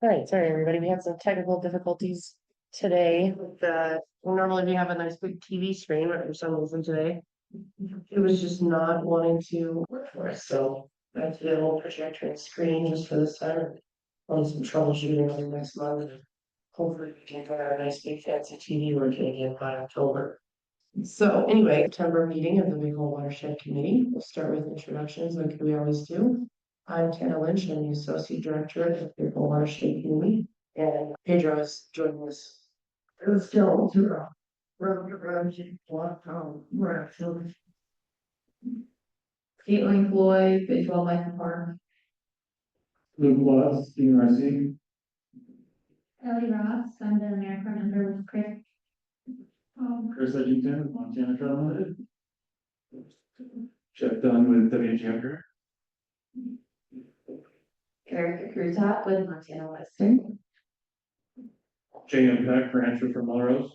All right, sorry, everybody. We had some technical difficulties today with normally we have a nice big TV screen, but for some reason today it was just not wanting to work for us. So I have to do a little projector and screen just for this time. On some troubleshooting over the next month. Hopefully we can have a nice big fancy TV working again by October. So anyway, September meeting of the Big Hole Watershed Committee. We'll start with introductions like we always do. I'm Tana Lynch. I'm the Associate Director of the Big Hole Watershed Committee. And Pedro is joining us. Let's go to Caitlin Floyd, Visual Life Park. Luke Watts, DNRC. Ellie Ross, I'm the American member with Chris. Chris Edgington with Montana Trail Limited. Jeff Dunn with WGM Group. Erica Cruzat with Montana Western. JM Peck, rancher from Melrose.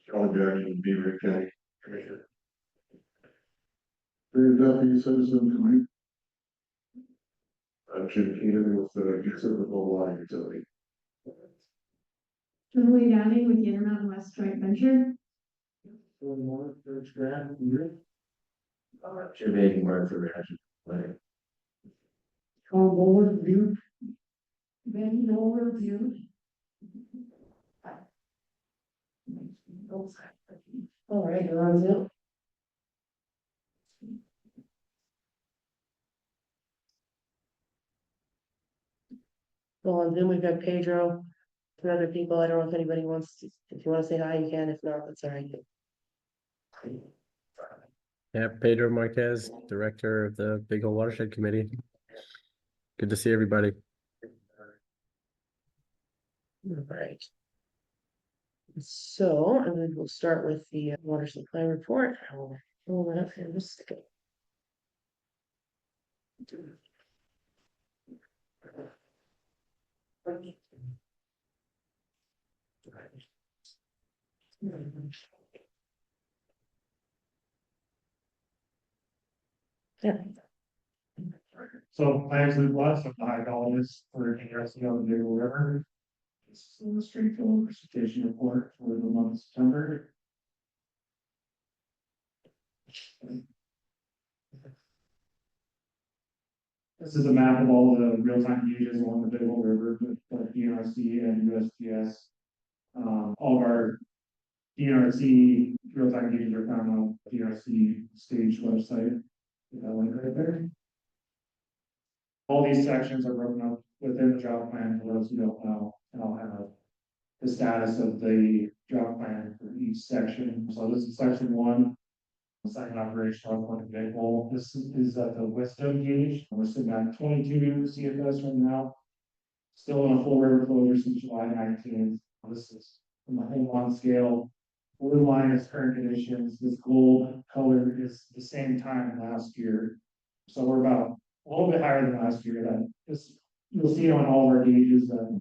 John Jackson with Beaver County Commissioner. Philadelphia Citizen Committee. Jim Keenan with the Reciprocal Water Utility. Julie Downey with the Intermountain West Joint Venture. More Church Grant. Jim Hagenmark for Rancho Planning. Tom Board, Butte. Ben Dover, Butte. All right, you're on Zoom. Well, on Zoom, we've got Pedro and other people. I don't know if anybody wants to, if you want to say hi, you can. If not, that's all right. Yeah, Pedro Marquez, Director of the Big Hole Watershed Committee. Good to see everybody. All right. So, and then we'll start with the water supply report. I'll pull that up here in just a second. Yeah. So I am Luke Watts, I'm the hydrologist for DNRC on the Meadows River. This is the streamflows precipitation report for the month of September. This is a map of all the real-time gauges along the Big Hole River with DNRC and USGS. All of our DNRC real-time gauges are found on the DNRC stage website. That link right there. All these sections are broken up within the job plan for those who don't know. And I'll have the status of the job plan for each section. So this is section 1. Second operational point of Big Hole. This is at the Wisdom gauge. We're sitting at 22 CFS right now. Still in a full river closure since July 19th. This is from the whole one scale. Blue line is current conditions. This gold color is the same time last year. So we're about a little bit higher than last year. That is, you'll see on all of our gauges that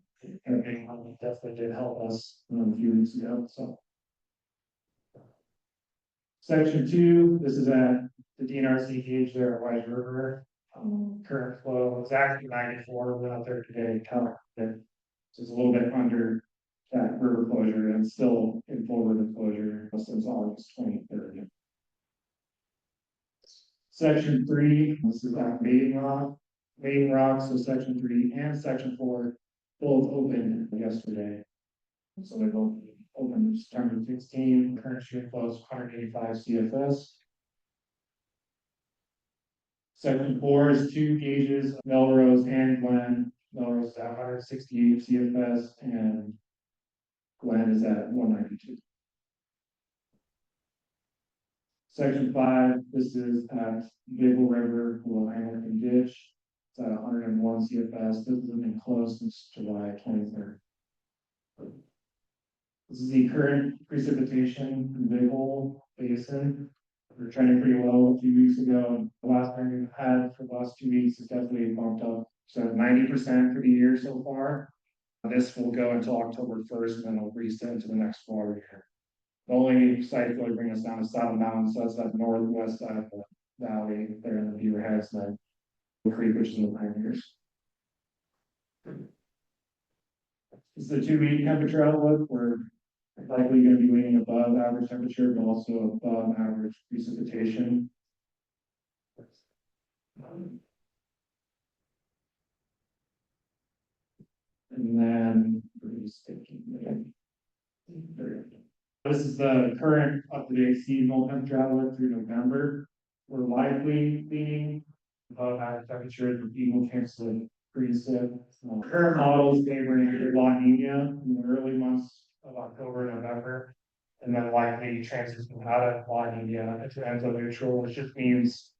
definitely did help us a few weeks ago. So section 2, this is at the DNRC gauge there at Wise River. Current flow is actually 94. Went out there today, counted it. So it's a little bit under that river closure and still in full river closure since August 23rd. Section 3, this is at Maiden Rock, so section 3 and section 4 both opened yesterday. So they both opened September 16, current stream flow is 185 CFS. Section 4 is 2 gauges, Melrose and Glen. Melrose is at 168 CFS and Glen is at 192. Section 5, this is at Big Hole River, below Hamilton Ditch. It's at 101 CFS. This has been closed since July 23rd. This is the current precipitation in the Big Hole Basin. We're trending pretty well a few weeks ago. The last time we've had for the last 2 weeks is definitely bumped up. So 90% for the year so far. This will go until October 1st, and then it'll reset into the next water year. The only site that's really bringing us down is Saddle Mountain, so that's that northwest side of the valley there in the Beaver Heads, and then the creek, which is in the Pioneers. It's the 2 week temperature outlook. We're likely going to be leaning above average temperature, but also above average precipitation. And then this is the current up-to-date seasonal temperature outlook through November. We're likely leaning above average temperatures with equal chance of precip. Current models favoring La Nina in the early months of October, November, and then likely transition out of La Nina to enso neutral, which just means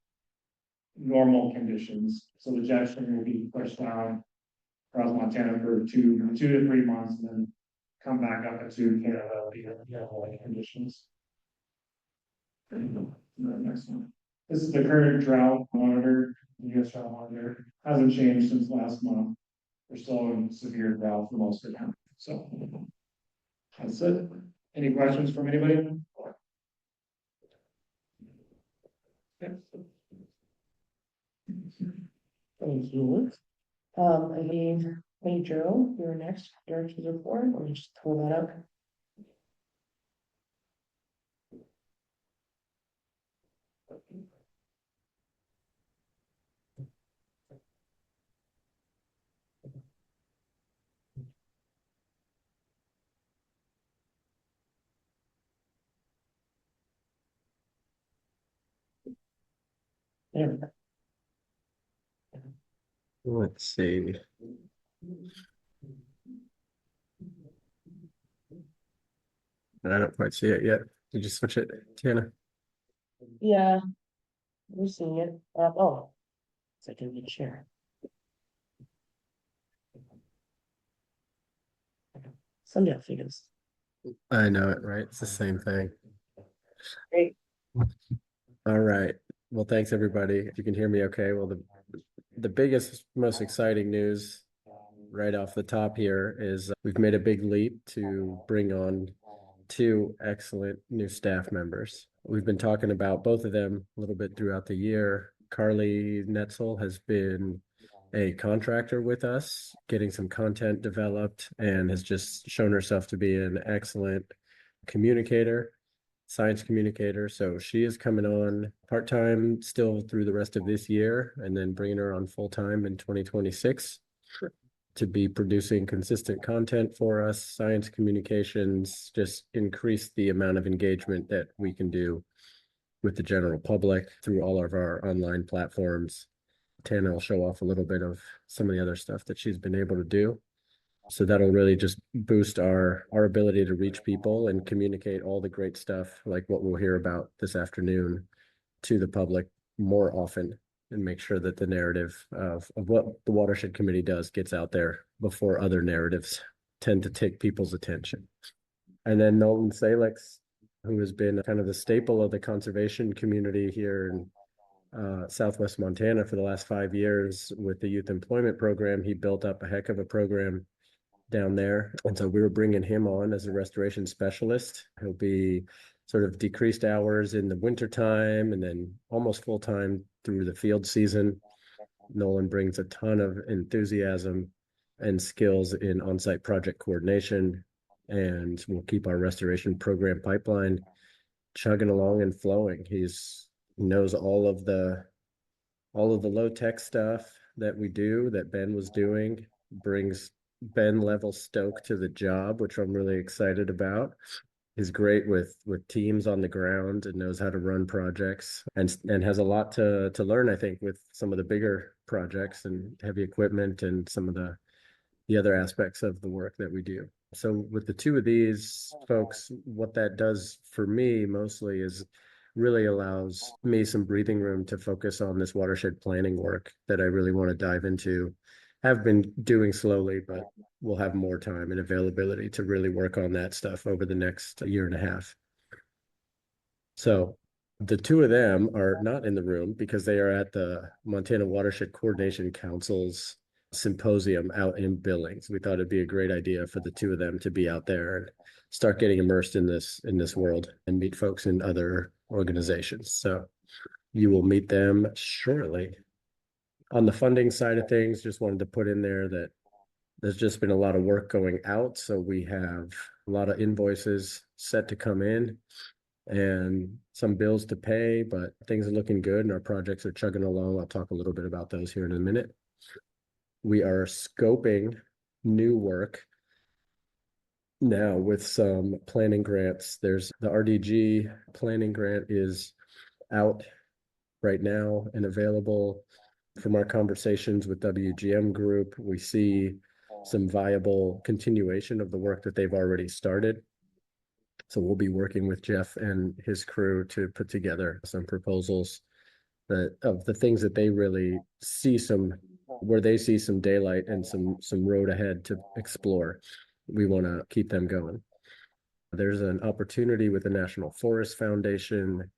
normal conditions. So the jet stream will be pushed down across Montana for two to 3 months, and then come back up into Canada, conditions. Next one. This is the current drought monitor, the US drought monitor. Hasn't changed since last month. We're still in severe drought for most of the time. So that's it. Any questions from anybody? Thank you. I mean, hey Joe, you're next, director's report, let me just pull that up. There we go. Let's see. I don't quite see it yet. Did you switch it, Tiana? Yeah, we're seeing it. Oh, it's like in the share. Someday I'll figure this. I know it, right? It's the same thing. Great. All right. Well, thanks everybody. If you can hear me okay. Well, the biggest, most exciting news right off the top here is we've made a big leap to bring on 2 excellent new staff members. We've been talking about both of them a little bit throughout the year. Carly Netzel has been a contractor with us, getting some content developed, and has just shown herself to be an excellent communicator, science communicator. So she is coming on part-time still through the rest of this year, and then bringing her on full-time in 2026 to be producing consistent content for us. Science communications just increase the amount of engagement that we can do with the general public through all of our online platforms. Tana will show off a little bit of some of the other stuff that she's been able to do. So that'll really just boost our ability to reach people and communicate all the great stuff like what we'll hear about this afternoon to the public more often, and make sure that the narrative of what the Watershed Committee does gets out there before other narratives tend to take people's attention. And then Nolan Salix, who has been kind of the staple of the conservation community here in Southwest Montana for the last 5 years with the youth employment program. He built up a heck of a program down there. And so we were bringing him on as a restoration specialist. He'll be sort of decreased hours in the wintertime and then almost full-time through the field season. Nolan brings a ton of enthusiasm and skills in on-site project coordination, and we'll keep our restoration program pipeline chugging along and flowing. He knows all of the low-tech stuff that we do, that Ben was doing, brings Ben level stoke to the job, which I'm really excited about. He's great with teams on the ground and knows how to run projects, and has a lot to learn, I think, with some of the bigger projects and heavy equipment and some of the other aspects of the work that we do. So with the 2 of these folks, what that does for me mostly is really allows me some breathing room to focus on this watershed planning work that I really want to dive into. Have been doing slowly, but we'll have more time and availability to really work on that stuff over the next 1.5 years. So the 2 of them are not in the room because they are at the Montana Watershed Coordination Council's symposium out in Billings. We thought it'd be a great idea for the 2 of them to be out there and start getting immersed in this world and meet folks in other organizations. So you will meet them shortly. On the funding side of things, just wanted to put in there that There's just been a lot of work going out, so we have a lot of invoices set to come in and some bills to pay, but things are looking good and our projects are chugging along. I'll talk a little bit about those here in a minute. We are scoping new work now with some planning grants. There's the RDG planning grant is out right now and available. From our conversations with WGM Group, we see some viable continuation of the work that they've already started. So we'll be working with Jeff and his crew to put together some proposals that of the things that they really see where they see some daylight and some road ahead to explore. We want to keep them going. There's an opportunity with the National Forest Foundation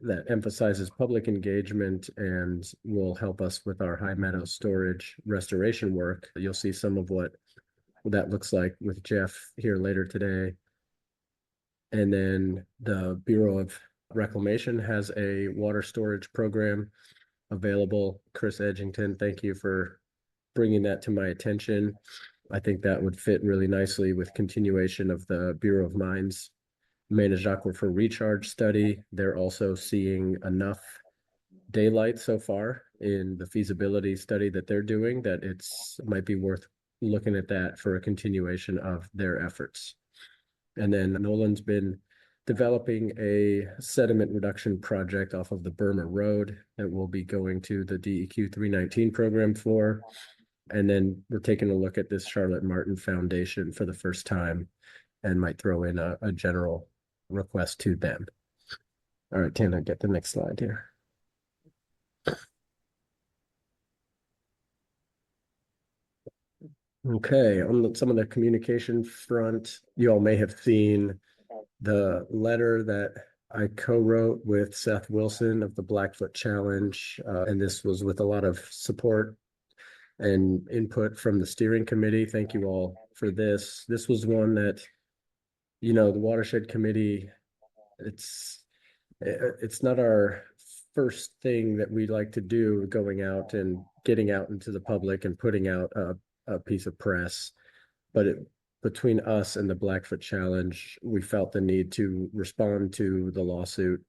that emphasizes public engagement and will help us with our high meadow storage restoration work. You'll see some of what that looks like with Jeff here later today. And then the Bureau of Reclamation has a water storage program available. Chris Edgington, thank you for bringing that to my attention. I think that would fit really nicely with continuation of the Bureau of Mines Managed Aquifer Recharge Study. They're also seeing enough daylight so far in the feasibility study that they're doing that might be worth looking at that for a continuation of their efforts. And then Nolan's been developing a sediment reduction project off of the Burma Road that we'll be going to the DEQ 319 program for. And then we're taking a look at this Charlotte Martin Foundation for the first time and might throw in a general request to them. All right, Tana, get the next slide here. Okay, on some of the communication front, you all may have seen the letter that I co-wrote with Seth Wilson of the Blackfoot Challenge, and this was with a lot of support and input from the steering committee. Thank you all for this. This was one that, the Watershed Committee, it's not our first thing that we like to do, going out and getting out into the public and putting out a piece of press, but between us and the Blackfoot Challenge, we felt the need to respond to the lawsuit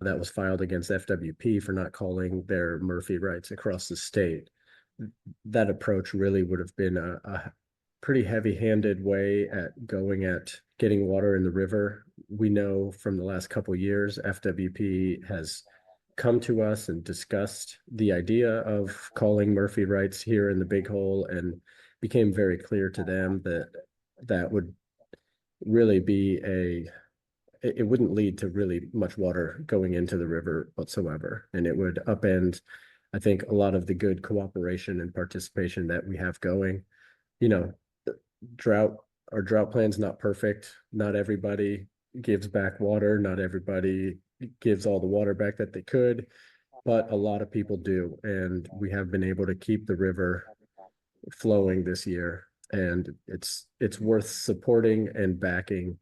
that was filed against FWP for not calling their Murphy rights across the state. That approach really would have been a pretty heavy-handed way at getting water in the river. We know from the last couple of years, FWP has come to us and discussed the idea of calling Murphy rights here in the Big Hole, and became very clear to them that would really be it wouldn't lead to really much water going into the river whatsoever. And it would upend, I think, a lot of the good cooperation and participation that we have going. Our drought plan's not perfect. Not everybody gives back water. Not everybody gives all the water back that they could, but a lot of people do. And we have been able to keep the river flowing this year. And it's worth supporting and backing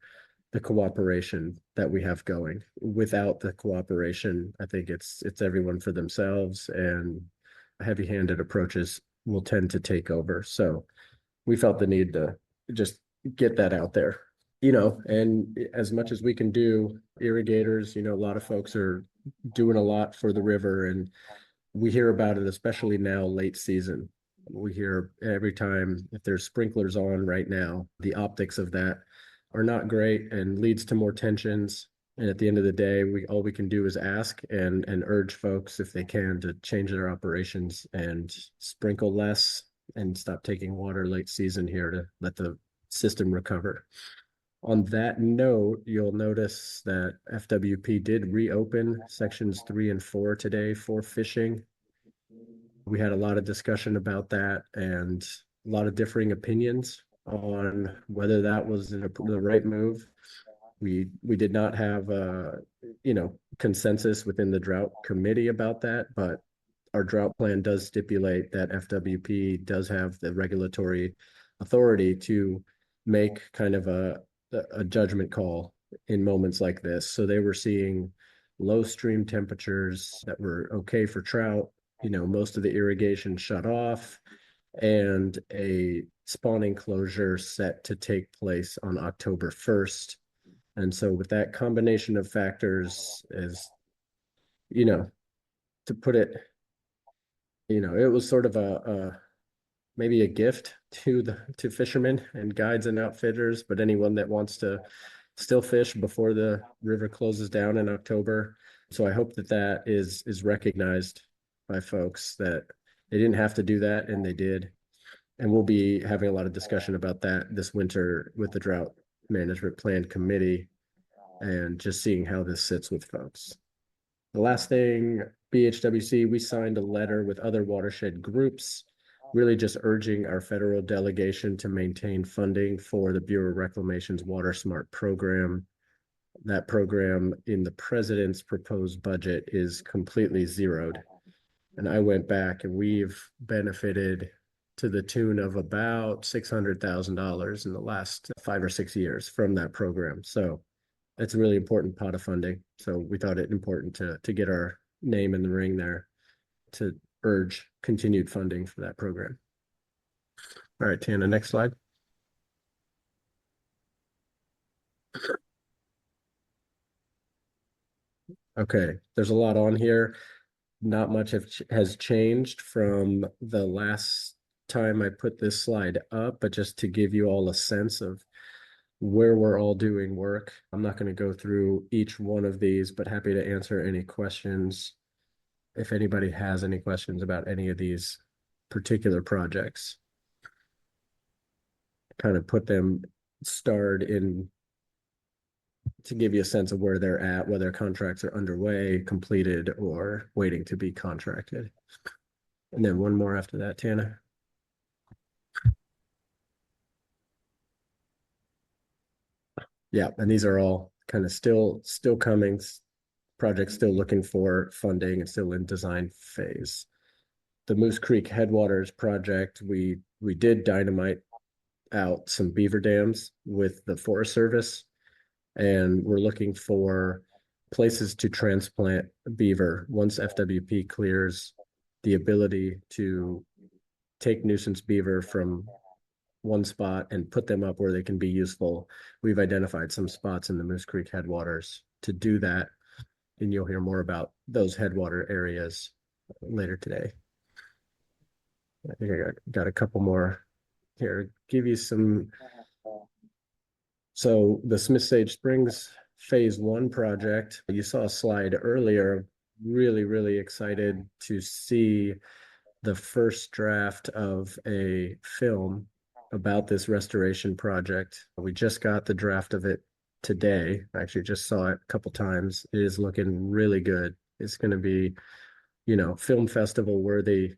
the cooperation that we have going. Without the cooperation, I think it's everyone for themselves, and heavy-handed approaches will tend to take over. So we felt the need to just get that out there, and as much as we can do, irrigators, a lot of folks are doing a lot for the river, and we hear about it, especially now late season. We hear every time, if there's sprinklers on right now, the optics of that are not great and leads to more tensions. And at the end of the day, all we can do is ask and urge folks, if they can, to change their operations and sprinkle less and stop taking water late season here to let the system recover. On that note, you'll notice that FWP did reopen sections 3 and 4 today for fishing. We had a lot of discussion about that and a lot of differing opinions on whether that was the right move. We did not have consensus within the drought committee about that, but our drought plan does stipulate that FWP does have the regulatory authority to make kind of a judgment call in moments like this. So they were seeing low stream temperatures that were okay for trout. Most of the irrigation shut off, and a spawning closure set to take place on October 1st. And so with that combination of factors is, to put it, it was sort of maybe a gift to fishermen and guides and outfitters, but anyone that wants to still fish before the river closes down in October. So I hope that is recognized by folks, that they didn't have to do that and they did. And we'll be having a lot of discussion about that this winter with the Drought Management Plan Committee and just seeing how this sits with folks. The last thing, BHWC, we signed a letter with other watershed groups, really just urging our federal delegation to maintain funding for the Bureau of Reclamation's Water Smart program. That program in the president's proposed budget is completely zeroed. And I went back and we've benefited to the tune of about $600,000 in the last 5 or 6 years from that program. So it's a really important pot of funding. So we thought it important to get our name in the ring there to urge continued funding for that program. All right, Tana, next slide. Okay, there's a lot on here. Not much has changed from the last time I put this slide up, but just to give you all a sense of where we're all doing work. I'm not going to go through each one of these, but happy to answer any questions if anybody has any questions about any of these particular projects. Kind of put them starred in to give you a sense of where they're at, whether contracts are underway, completed, or waiting to be contracted. And then one more after that, Tana. Yeah, and these are all kind of still coming, projects still looking for funding and still in design phase. The Moose Creek Headwaters project, we did dynamite out some beaver dams with the Forest Service, and we're looking for places to transplant beaver once FWP clears, the ability to take nuisance beaver from one spot and put them up where they can be useful. We've identified some spots in the Moose Creek headwaters to do that, and you'll hear more about those headwater areas later today. I think I got a couple more here. Give you some. So the Smith Sage Springs Phase 1 project, you saw a slide earlier. Really excited to see the first draft of a film about this restoration project. We just got the draft of it today. I actually just saw it a couple times. It is looking really good. It's going to be, film festival worthy,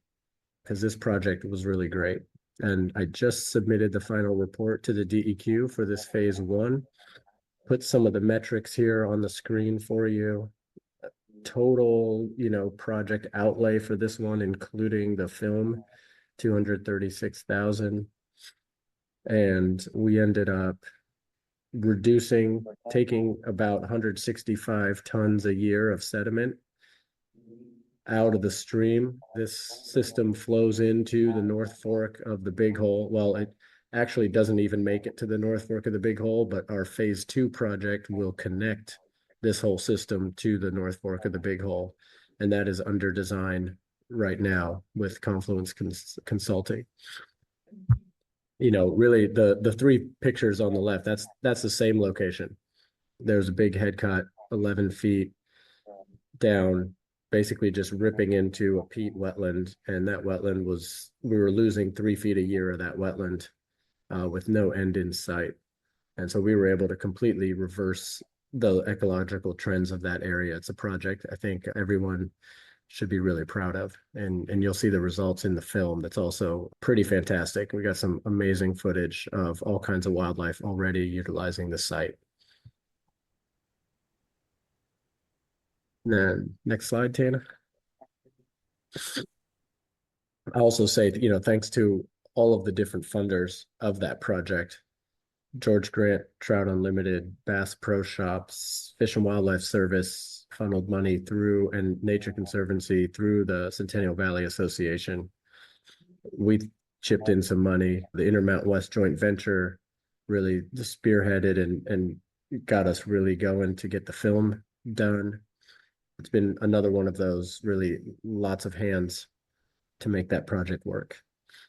because this project was really great. And I just submitted the final report to the DEQ for this Phase 1. Put some of the metrics here on the screen for you. Total, project outlay for this one, including the film, $236,000. And we ended up taking about 165 tons a year of sediment out of the stream. This system flows into the North Fork of the Big Hole. Well, it actually doesn't even make it to the North Fork of the Big Hole, but our Phase 2 project will connect this whole system to the North Fork of the Big Hole. And that is under design right now with Confluence Consulting. Really the three pictures on the left, that's the same location. There's a big head cut 11 feet down, basically just ripping into a peat wetland. And that wetland we were losing 3 feet a year of that wetland with no end in sight. And so we were able to completely reverse the ecological trends of that area. It's a project I think everyone should be really proud of. And you'll see the results in the film. That's also pretty fantastic. We got some amazing footage of all kinds of wildlife already utilizing the site. And then next slide, Tana. I also say, thanks to all of the different funders of that project, George Grant, Trout Unlimited, Bass Pro Shops, Fish and Wildlife Service funneled money through, and Nature Conservancy through the Centennial Valley Association. We chipped in some money. The Intermountain West joint venture really spearheaded and got us really going to get the film done. It's been another one of those really lots of hands to make that project work.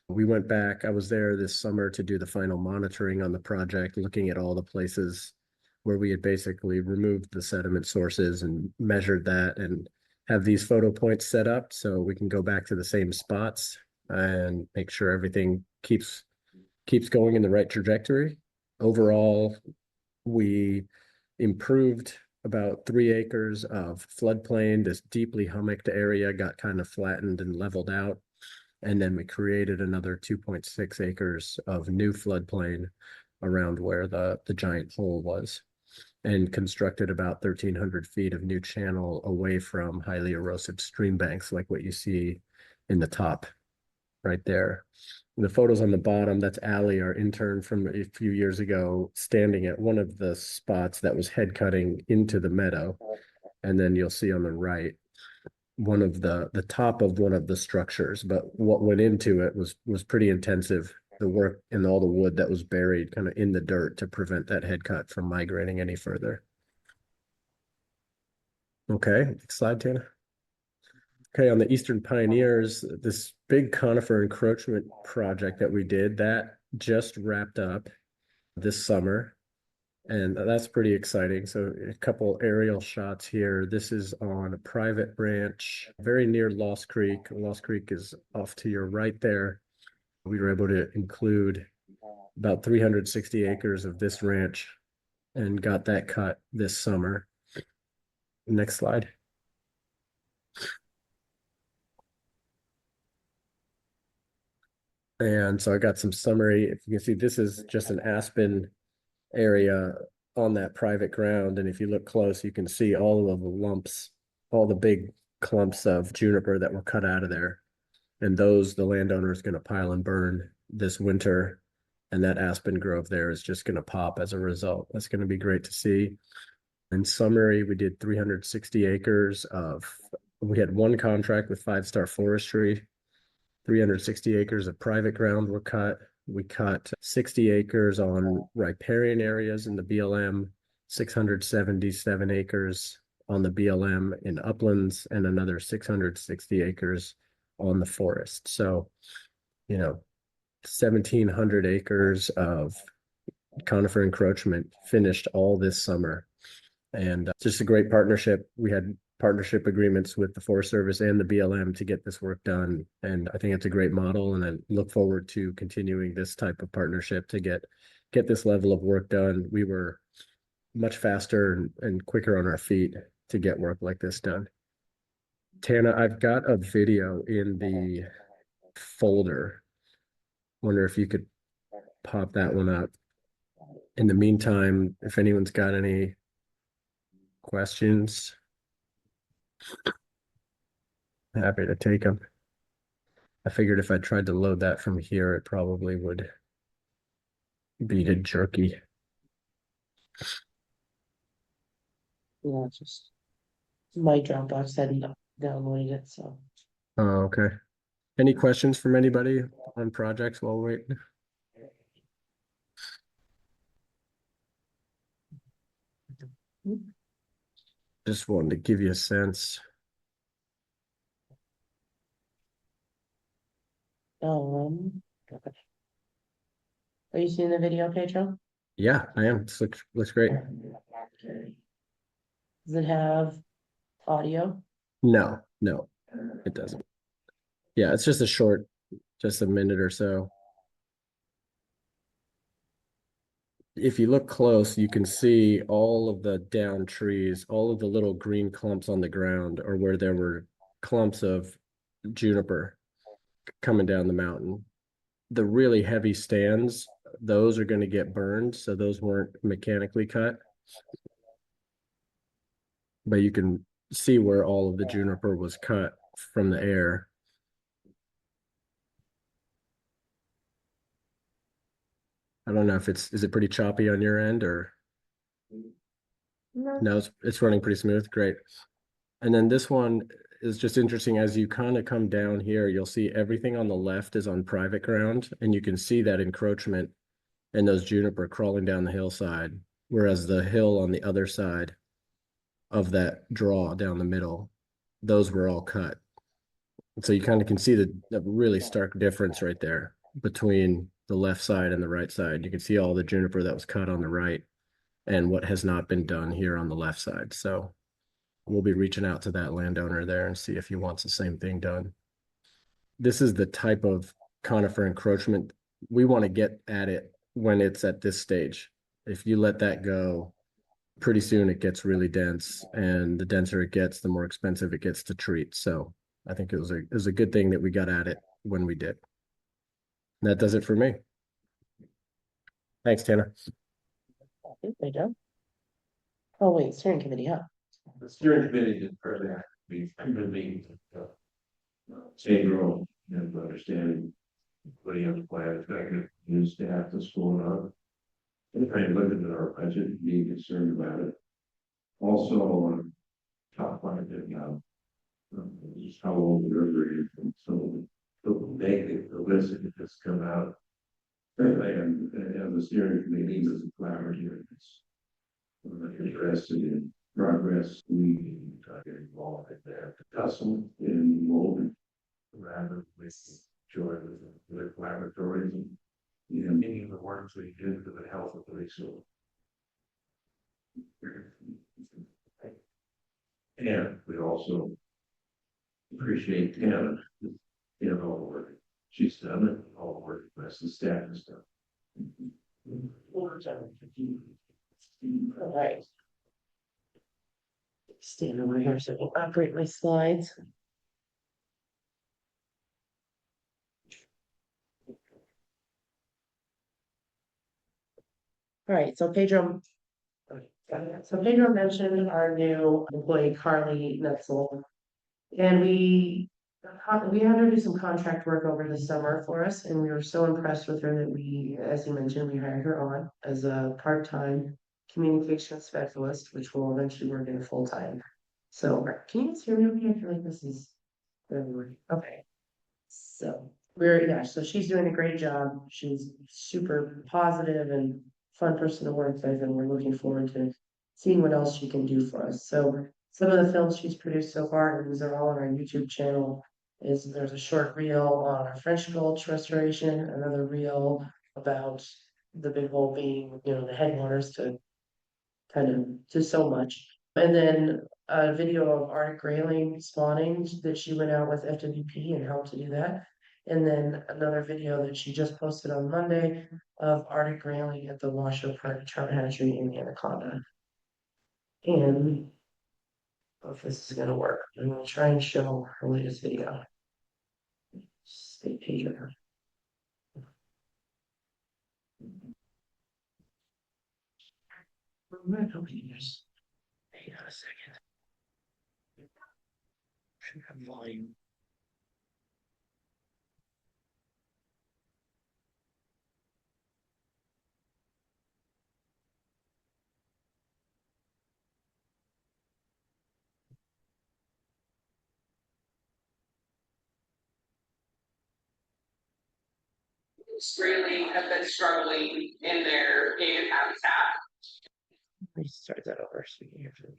We went back, I was there this summer to do the final monitoring on the project, looking at all the places where we had basically removed the sediment sources and measured that and have these photo points set up so we can go back to the same spots and make sure everything keeps going in the right trajectory. Overall, we improved about 3 acres of floodplain. This deeply hummocked area got kind of flattened and leveled out. And then we created another 2.6 acres of new floodplain around where the giant hole was, and constructed about 1,300 feet of new channel away from highly erosive stream banks, like what you see in the top right there. The photos on the bottom, that's Allie, our intern from a few years ago, standing at one of the spots that was head cutting into the meadow. And then you'll see on the right, one of the top of one of the structures, but what went into it was pretty intensive. The work and all the wood that was buried kind of in the dirt to prevent that head cut from migrating any further. Okay, next slide, Tana. Okay, on the Eastern Pioneers, this big conifer encroachment project that we did, that just wrapped up this summer. And that's pretty exciting. So a couple aerial shots here. This is on a private branch, very near Lost Creek. Lost Creek is off to your right there. We were able to include about 360 acres of this ranch and got that cut this summer. Next slide. And so I got some summary. If you can see, this is just an aspen area on that private ground. And if you look close, you can see all of the lumps, all the big clumps of juniper that were cut out of there. And those, the landowner is going to pile and burn this winter. And that aspen grove there is just going to pop as a result. That's going to be great to see. In summary, we did 360 acres of, we had one contract with 5 Star Forestry. 360 acres of private ground were cut. We cut 60 acres on riparian areas in the BLM, 677 acres on the BLM in uplands, and another 660 acres on the forest. So, 1,700 acres of conifer encroachment finished all this summer. And just a great partnership. We had partnership agreements with the Forest Service and the BLM to get this work done. And I think it's a great model, and I look forward to continuing this type of partnership to get this level of work done. We were much faster and quicker on our feet to get work like this done. Tana, I've got a video in the folder. Wonder if you could pop that one up. In the meantime, if anyone's got any questions, happy to take them. I figured if I tried to load that from here, it probably would be jerky. Yeah, it's just my Dropbox hadn't downloaded it, so. Oh, okay. Any questions from anybody on projects while waiting? Just wanted to give you a sense. Okay. Are you seeing the video, Pedro? Yeah, I am. This looks great. Does it have audio? No, it doesn't. Yeah, it's just just a minute or so. If you look close, you can see all of the down trees, all of the little green clumps on the ground, or where there were clumps of juniper coming down the mountain. The really heavy stands, those are going to get burned, so those weren't mechanically cut. But you can see where all of the juniper was cut from the air. I don't know if is it pretty choppy on your end, or no, it's running pretty smooth. Great. And then this one, is just interesting. As you kind of come down here, you'll see everything on the left is on private ground, and you can see that encroachment and those juniper crawling down the hillside, whereas the hill on the other side of that draw down the middle, those were all cut. So you kind of can see the really stark difference right there between the left side and the right side. You can see all the juniper that was cut on the right and what has not been done here on the left side. So we'll be reaching out to that landowner there and see if he wants the same thing done. This is the type of conifer encroachment we want to get at it when it's at this stage. If you let that go, pretty soon it gets really dense, and the denser it gets, the more expensive it gets to treat. So I think it was a good thing that we got at it when we did. And that does it for me. Thanks, Tanner. I think they do. Oh, wait, steering committee, huh? The steering committee did further have to be meeting. Same role and understanding. Putting on the plan, effective new staff that's going on. And trying to look at our budget, being concerned about it. Also, top line that now. Just how old the river is, and so the list that has come out. And the steering committee is a collaborative. Interested in progress, we get involved in that custom involvement rather with joy with laboratories and many of the works we do to the health of the resource. And we also appreciate Hannah in all the work she's done and all the work the rest of the staff has done. All right. Stand over here so I can operate my slides. All right, so Pedro. So Pedro mentioned our new employee, Carly Netzel. And we had her do some contract work over the summer for us, and we were so impressed with her that we, as you mentioned, we hired her on as a part-time communication specialist, which will eventually work in full-time. So can you guys hear me okay? I feel like this is okay. So so she's doing a great job. She's super positive and fun person to work with, and we're looking forward to seeing what else she can do for us. So some of the films she's produced so far, and these are all on our YouTube channel, there's a short reel on our French Gulch restoration, another reel about the big hole being, the headwaters to so much. And then a video of Arctic grayling spawning that she went out with FWP and helped to do that. And then another video that she just posted on Monday of Arctic grayling at the Washoe Park Trout Hatchery in Anaconda. And if this is going to work, I'm going to try and show her latest video. Stay patient. Hang on a second. Should have volume. Really have been struggling in their native habitat. Let me start that over so you can hear from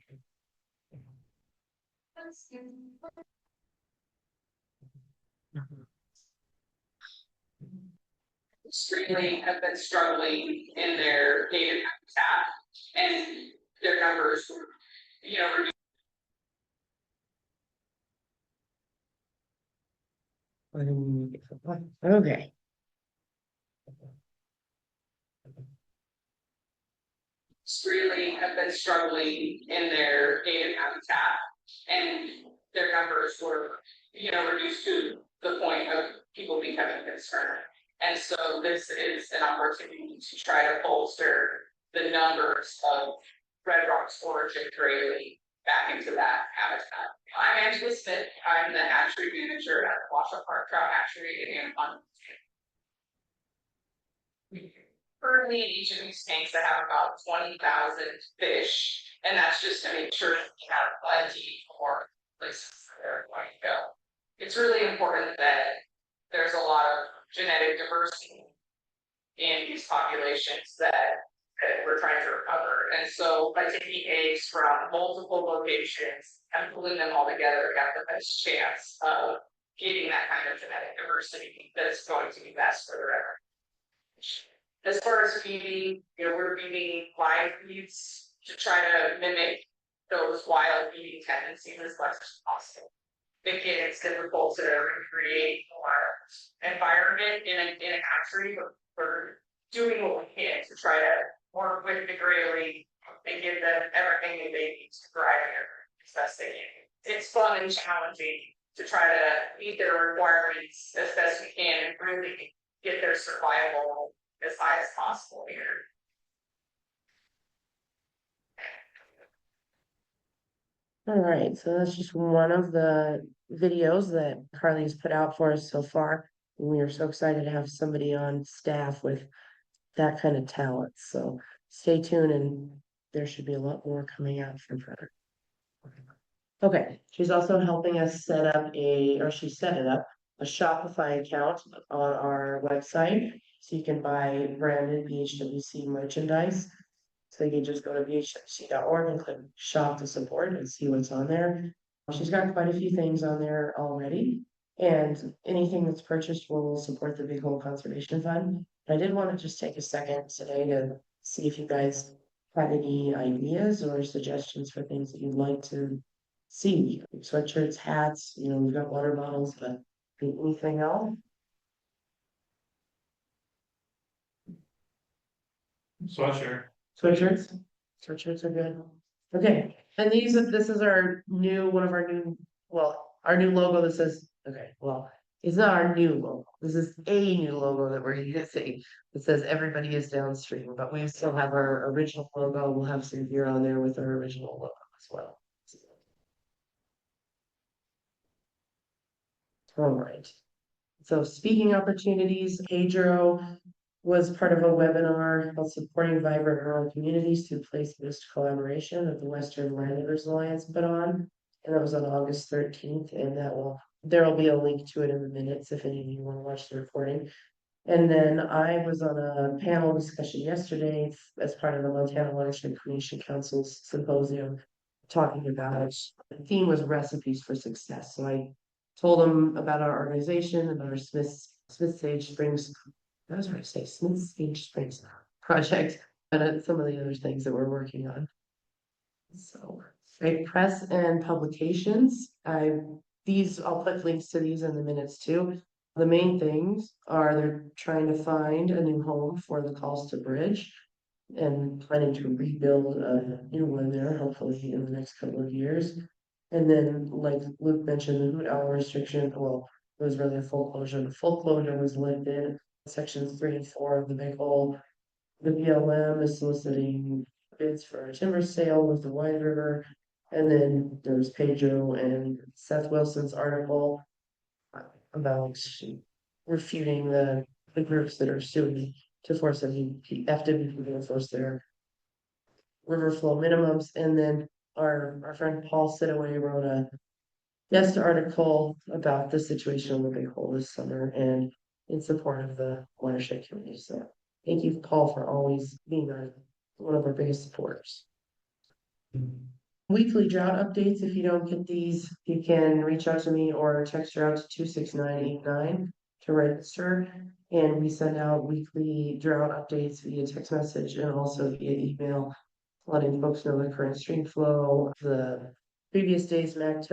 Really have been struggling in their native habitat, and their numbers, reduced. Okay. Really have been struggling in their native habitat, and their numbers were, reduced to the point of people becoming concerned. And so this is an opportunity to try to bolster the numbers of red rock storage and grayling back into that habitat. I'm Angela Smith. I'm the hatchery manager at the Washoe Park Trout Hatchery in Anaconda. Currently, in each of these tanks, I have about 20,000 fish, and that's just to make sure we have plenty for places they're going to go. It's really important that there's a lot of genetic diversity in these populations that we're trying to recover. And so by taking eggs from multiple locations and pulling them all together, got the best chance of getting that kind of genetic diversity that's going to be best for the river. As far as feeding, we're feeding live feeds to try to mimic those wild feeding tendencies as much as possible. Again, it's difficult to recreate a wild environment in a hatchery, but we're doing what we can to try to work with the grayling and give them everything that they need to thrive here as best they can. It's fun and challenging to try to meet their requirements as best we can and really get their survival as high as possible here. All right, so that's just one of the videos that Carly's put out for us so far. We are so excited to have somebody on staff with that kind of talent. So stay tuned and there should be a lot more coming out from her. Okay, she's also helping us set up she set it up, a Shopify account on our website. So you can buy branded BHWC merchandise. So you can just go to bhwc.org and click shop to support and see what's on there. She's got quite a few things on there already. And anything that's purchased will support the Big Hole Conservation Fund. I did want to just take a second today to see if you guys had any ideas or suggestions for things that you'd like to see. Sweatshirts, hats, we've got water bottles, but anything else? Sweatshirt. Sweatshirts? Sweatshirts are good. Okay, and this is our new logo that says, it's not our new logo. This is a new logo that we're using. It says everybody is downstream, but we still have our original logo. We'll have some gear on there with our original logo as well. All right. So speaking opportunities, Pedro was part of a webinar about supporting vibrant rural communities through place-based collaboration that the Western Landowners Alliance put on. And that was on August 13th, and there will be a link to it in the minutes if any of you want to watch the recording. And then I was on a panel discussion yesterday as part of the Montana Watershed Creation Council's symposium, talking about the theme was recipes for success. So I told them about our organization, about our Smith Sage Springs. I was going to say Smith Sage Springs project, and some of the other things that we're working on. So, right, press and publications. I'll put links to these in the minutes too. The main things are they're trying to find a new home for the Calls to Bridge and planning to rebuild a new one there, hopefully in the next couple of years. And then, like Luke mentioned, the hoot owl restriction, it was really a full closure. The full closure was lifted. Sections 3 and 4 of the Big Hole. The BLM is soliciting bids for a timber sale with the Wide River. And then there's Pedro and Seth Wilson's article about refuting the groups that are suing to force FWP to enforce their river flow minimums. And then our friend Paul Sidaway wrote a guest article about the situation on the Big Hole this summer and in support of the watershed community. So thank you, Paul, for always being one of our biggest supporters. Weekly drought updates. If you don't get these, you can reach out to me or text her out to 26989 to register. And we send out weekly drought updates via text message and also via email, letting folks know the current stream flow, the previous day's max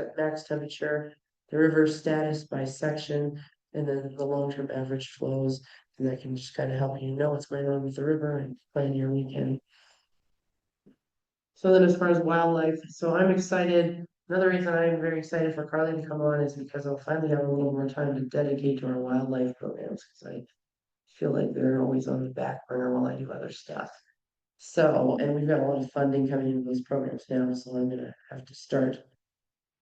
temperature, the river status by section, and then the long-term average flows. And that can just kind of help you know what's going on with the river and plan your weekend. So then as far as wildlife, so I'm excited. Another reason I'm very excited for Carly to come on is because I'll finally have a little more time to dedicate to our wildlife programs, because I feel like they're always on the back burner while I do other stuff. So, and we've got a lot of funding coming into those programs now, so I'm gonna have to start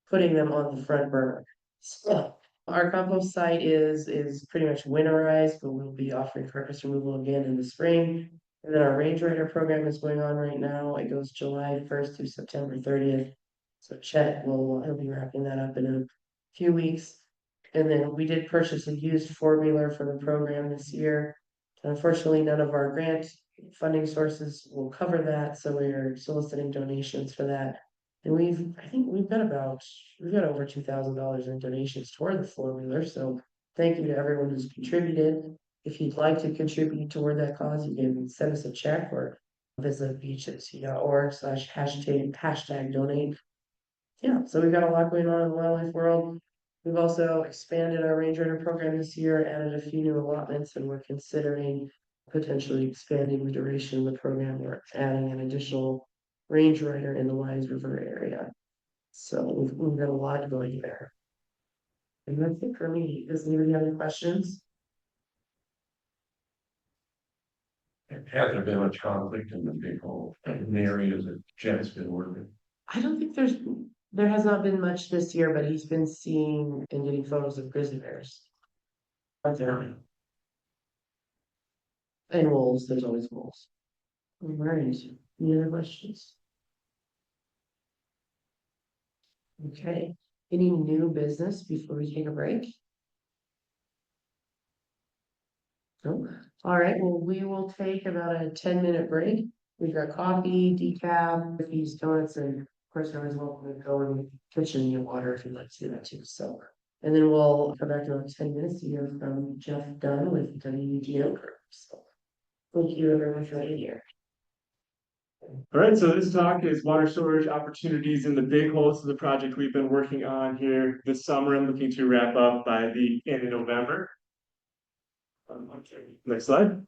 putting them on the front burner. So our compost site is pretty much winterized, but we'll be offering carcass removal again in the spring. And then our Range Rider program is going on right now. It goes July 1st through September 30th. So he'll be wrapping that up in a few weeks. And then we did purchase a used four-wheeler for the program this year. Unfortunately, none of our grant funding sources will cover that, so we are soliciting donations for that. And I think we've got over $2,000 in donations toward the four-wheeler, so thank you to everyone who's contributed. If you'd like to contribute toward that cause, you can send us a check or visit BHWC.org/hashtag donate. Yeah, so we've got a lot going on in the wildlife world. We've also expanded our range rider program this year, added a few new allotments, and we're considering potentially expanding the duration of the program. We're adding an additional range rider in the Wise River area. So we've got a lot going there. And that's it for me. Does anybody have any questions? Has there been much conflict in the big hole, in the areas that Jeff's been working? I don't think there has not been much this year, but he's been seeing and getting photos of grizzly bears. Out there. And wolves, there's always wolves. All right, any other questions? Okay, any new business before we take a break? No, all right, well, we will take about a 10-minute break. We've got coffee, decaf, cookies, donuts, and of course, you're always welcome to go in the kitchen and get water if you'd like to do that too. So, and then we'll come back in about 10 minutes to hear from Jeff Dunn with WGM Group. So, thank you everyone for being here. All right, so this talk is water storage opportunities in the big holes of the project we've been working on here this summer and looking to wrap up by the end of November. Next slide.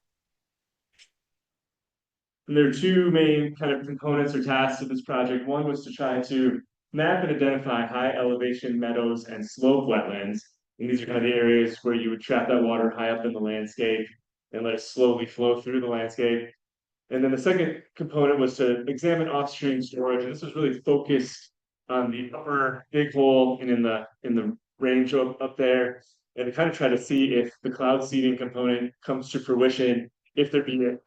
And there are two main kind of components or tasks of this project. One was to try to map and identify high elevation meadows and slope wetlands. And these are kind of the areas where you would trap that water high up in the landscape and let it slowly flow through the landscape. And then the second component was to examine offstream storage. And this was really focused on the upper big hole and in the range up there, and to kind of try to see if the cloud seeding component comes to fruition, if there'd be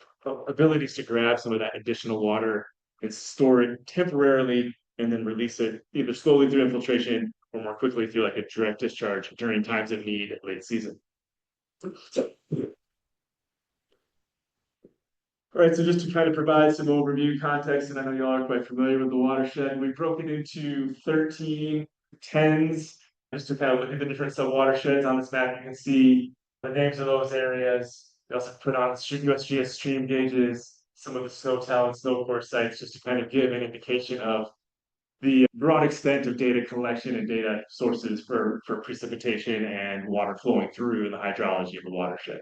abilities to grab some of that additional water and store it temporarily and then release it either slowly through infiltration or more quickly through like a direct discharge during times of need late season. All right, so just to kind of provide some overview context, and I know you all are quite familiar with the watershed, we broke it into 13 tens, just to kind of look at the different sub-watersheds on this map. You can see the names of those areas. We also put on USGS stream gauges, some of the snow towel and snow course sites, just to kind of give an indication of the broad extent of data collection and data sources for precipitation and water flowing through in the hydrology of the watershed.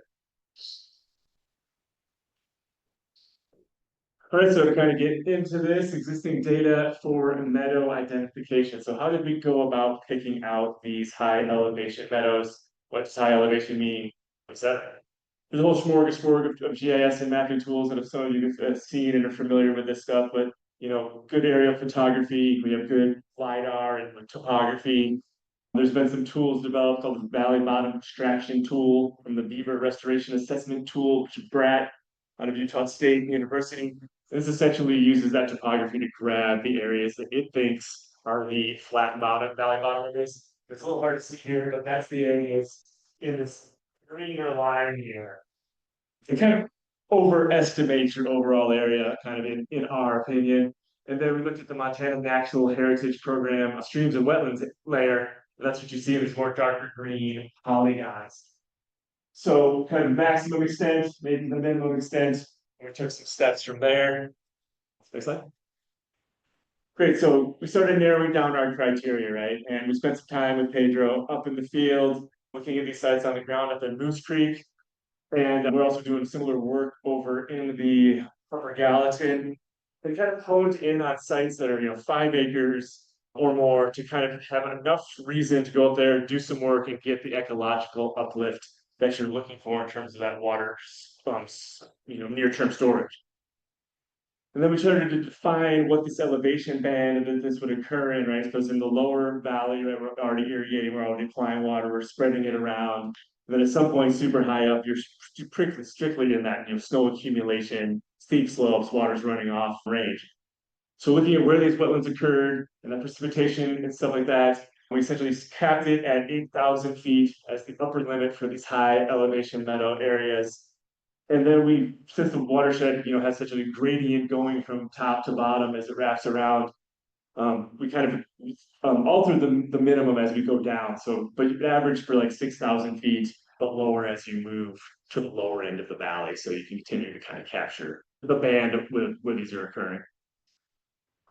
All right, so to kind of get into this, existing data for meadow identification. So how did we go about picking out these high elevation meadows? What does high elevation mean? What's that? There's a whole smorgasbord of GIS and mapping tools, and if some of you have seen and are familiar with this stuff, but you know, good aerial photography, we have good LiDAR and topography. There's been some tools developed called the Valley Bottom Extraction Tool from the Beaver Restoration Assessment Tool, which is BRAT out of Utah State University. This essentially uses that topography to grab the areas that it thinks are the flat bottom, valley bottom areas. It's a little hard to see here, but that's the areas in this greener line here. It kind of overestimates your overall area, kind of in our opinion. And then we looked at the Montana Natural Heritage Program streams and wetlands layer. That's what you see in these more darker green polygons. So kind of maximum extent, maybe the minimum extent. We took some steps from there. Next slide. Great, so we started narrowing down our criteria, right? And we spent some time with Pedro up in the field, looking at these sites on the ground up in Moose Creek. And we're also doing similar work over in the Upper Gallatin. They kind of honed in on sites that are, 5 acres or more to kind of have enough reason to go up there, do some work, and get the ecological uplift that you're looking for in terms of that water, near-term storage. And then we started to define what this elevation band that this would occur in, right? Because in the lower valley, we're already irrigating, we're already applying water, we're spreading it around. And then at some point, super high up, you're strictly in that, snow accumulation, steep slopes, water's running off range. So looking at where these wetlands occurred and the precipitation and stuff like that, we essentially capped it at 8,000 feet as the upper limit for these high elevation meadow areas. And then we, since the watershed, has such a gradient going from top to bottom as it wraps around, we kind of alter the minimum as we go down. So, but you average for like 6,000 feet, but lower as you move to the lower end of the valley. So you can continue to kind of capture the band of where these are occurring.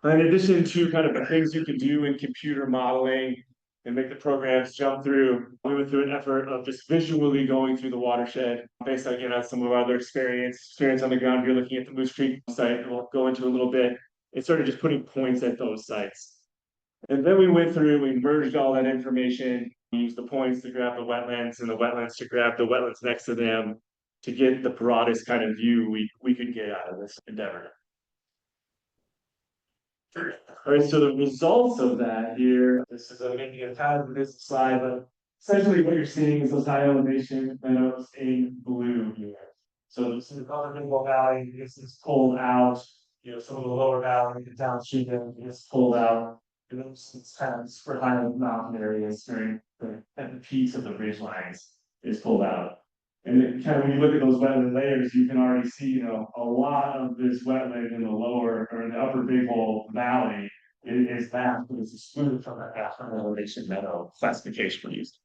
In addition to kind of the things you can do in computer modeling and make the programs jump through, we went through an effort of just visually going through the watershed based again on some of our other experience on the ground. You're looking at the Moose Creek site, and we'll go into a little bit. It started just putting points at those sites. And then we went through, we merged all that information, used the points to grab the wetlands and the wetlands to grab the wetlands next to them to get the broadest kind of view we could get out of this endeavor. All right, so the results of that here, this is making a kind of this slide, but essentially what you're seeing is those high elevation meadows in blue here. So this is the Colorado Valley, this is pulled out, some of the lower valley, the downstream is pulled out. And those kind of super high mountain areas during at the peaks of the ridge lines is pulled out. And then kind of when you look at those wetland layers, you can already see, a lot of this wetland in the lower or in the upper Big Hole Valley is that, but it's excluded from that high elevation meadow classification we used.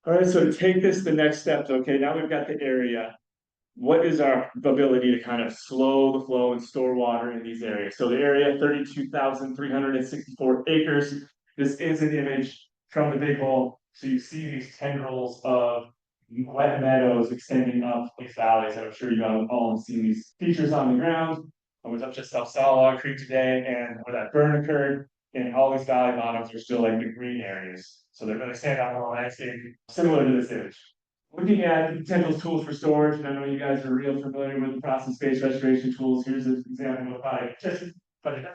All right, so to take this the next steps, okay, now we've got the area. What is our ability to kind of slow the flow and store water in these areas? So the area, 32,364 acres. This is an image from the Big Hole. So you see these tendrils of wet meadows extending up these valleys. I'm sure you all have seen these features on the ground. I was up just off Solid Creek today, and where that burn occurred, and all these valley bottoms are still like the green areas. So they're going to stand out in the landscape, similar to this image. Looking at the potential tools for storage, and I know you guys are real familiar with the process-based restoration tools. Here's an example of how I just put in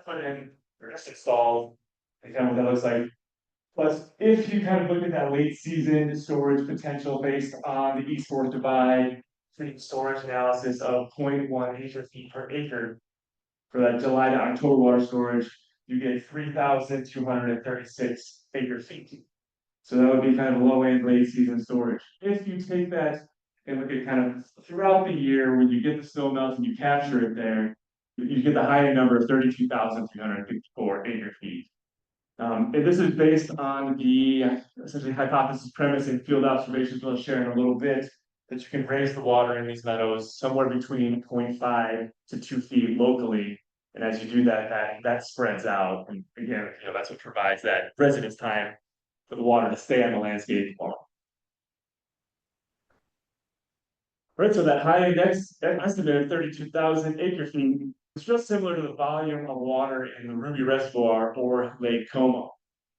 or just installed, and kind of what that looks like. Plus, if you kind of look at that late season storage potential based on the East Fork Divide, storage analysis of 0.1 acre feet per acre for that July to October water storage, you get 3,236 acre feet. So that would be kind of low end late season storage. If you take that and look at kind of throughout the year, when you get the snow melt and you capture it there, you get the high end number of 32,354 acre feet. And this is based on the essentially hypothesis premise and field observations we'll share in a little bit, that you can raise the water in these meadows somewhere between 0.5 to 2 feet locally. And as you do that spreads out. And again, that's what provides that residence time for the water to stay on the landscape long. Right, so that high index estimate of 32,000 acre feet is just similar to the volume of water in the Ruby Reservoir or Lake Como.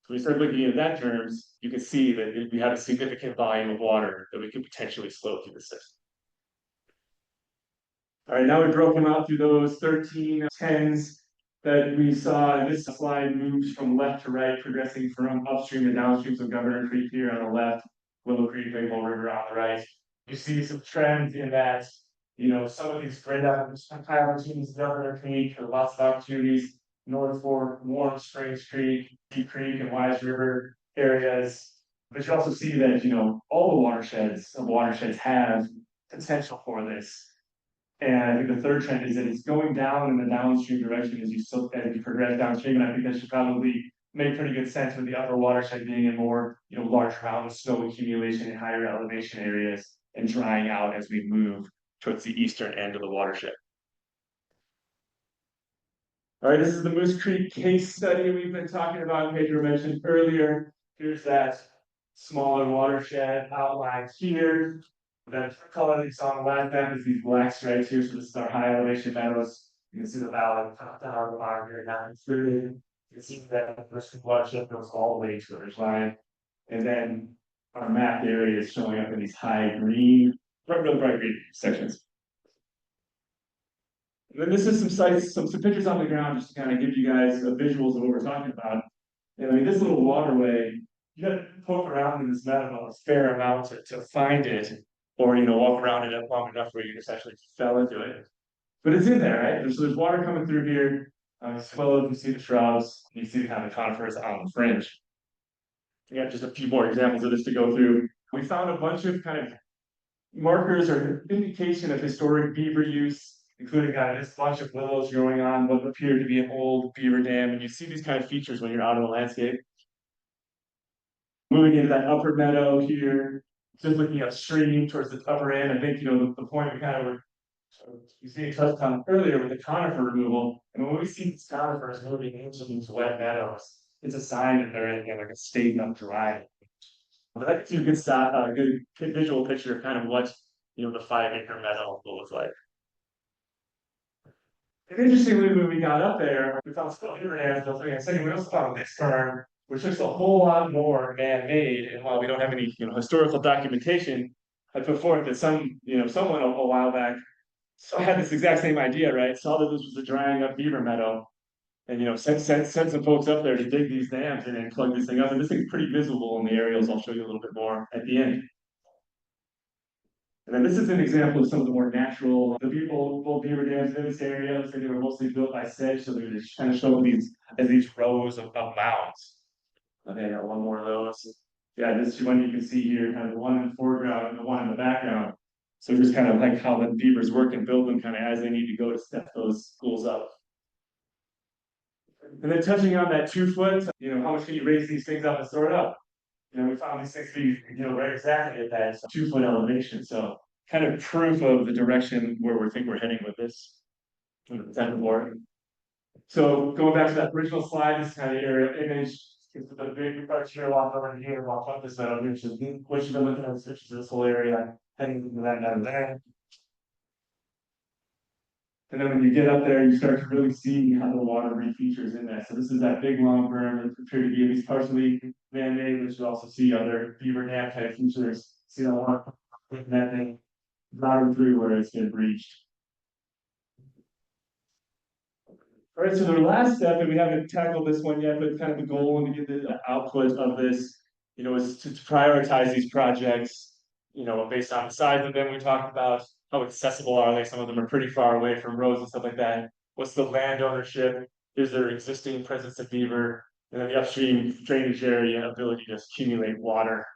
So we start looking at that terms, you can see that we have a significant volume of water that we could potentially slow through the system. All right, now we broke them out through those 13 tens that we saw. This slide moves from left to right, progressing from upstream to downstream. So Governor Creek here on the left, Willow Creek, Big Hole River on the right. You see some trends in that, some of these great opportunities, Governor Creek, or lots of opportunities, North Fork, Warm Springs Creek, Deep Creek, and Wise River areas. But you also see that, all the watersheds have potential for this. And I think the third trend is that it's going down in the downstream direction as you progress downstream. And I think that should probably make pretty good sense with the upper watershed being in more, large amount of snow accumulation in higher elevation areas and drying out as we move towards the eastern end of the watershed. All right, this is the Moose Creek case study we've been talking about. Pedro mentioned earlier. Here's that smaller watershed outlined here. The color that you saw on the last map is these black stripes here. So this is our high elevation meadows. You can see the valley top down the bottom here, not included. You can see that the Moose Creek watershed goes all the way to the ridge line. And then our mapped area is showing up in these high green, real bright green sections. And then this is some sites, some pictures on the ground just to kind of give you guys visuals of what we're talking about. And I mean, this little waterway, you got to poke around in this meadow a fair amount to find it, or walk around it up long enough where you just actually fell into it. But it's in there, right? There's water coming through here. It's well, you see the shrubs, you see kind of the conifers on the fringe. We got just a few more examples of this to go through. We found a bunch of kind of markers or indication of historic beaver use, including this bunch of willows growing on what appeared to be an old beaver dam. And you see these kind of features when you're out in the landscape. Moving into that upper meadow here, just looking upstream towards the upper end. I think, the point we kind of were, you see it touched on earlier with the conifer removal. And when we see these conifers moving into these wet meadows, it's a sign that they're in like a state of dry. But that gives you a good visual picture of kind of what, the 5-acre meadow will look like. And interestingly, when we got up there, we found still beaver dams. I'll tell you in a second. We also found this term, which looks a whole lot more man-made. And while we don't have any, historical documentation, I put forth that someone a while back had this exact same idea, right? Saw that this was a drying up beaver meadow, and sent some folks up there to dig these dams and plug this thing up. And this thing's pretty visible in the aerials. I'll show you a little bit more at the end. And then this is an example of some of the more natural, the old beaver dams in this area. Looks like they were mostly built by sedge, so they're just kind of showing these rows of mounds. Okay, I got one more of those. Yeah, this one you can see here, kind of the one in the foreground and the one in the background. So just kind of like how the beavers work and build them kind of as they need to go to step those schools up. And then touching on that 2 foot, how much can you raise these things up and store it up? We found these things to be, right exactly at that 2 foot elevation. So kind of proof of the direction where we think we're heading with this. So going back to that original slide, this kind of aerial image. It's the big parts here, walk over here, walk up this meadow, which is what you've been looking at, switches this whole area, heading to that down there. And then when you get up there, you start to really see how the water features in that. So this is that big long berm that appear to be at least partially man-made, which you also see other beaver dam type features. See that one, that thing, routing through where it's been breached. All right, so the last step, and we haven't tackled this one yet, but kind of the goal and to get the output of this, is to prioritize these projects, based on the size of them we talked about, how accessible are they? Some of them are pretty far away from roads and stuff like that. What's the land ownership? Is there existing presence of beaver? And then the upstream drainage area, ability to accumulate water.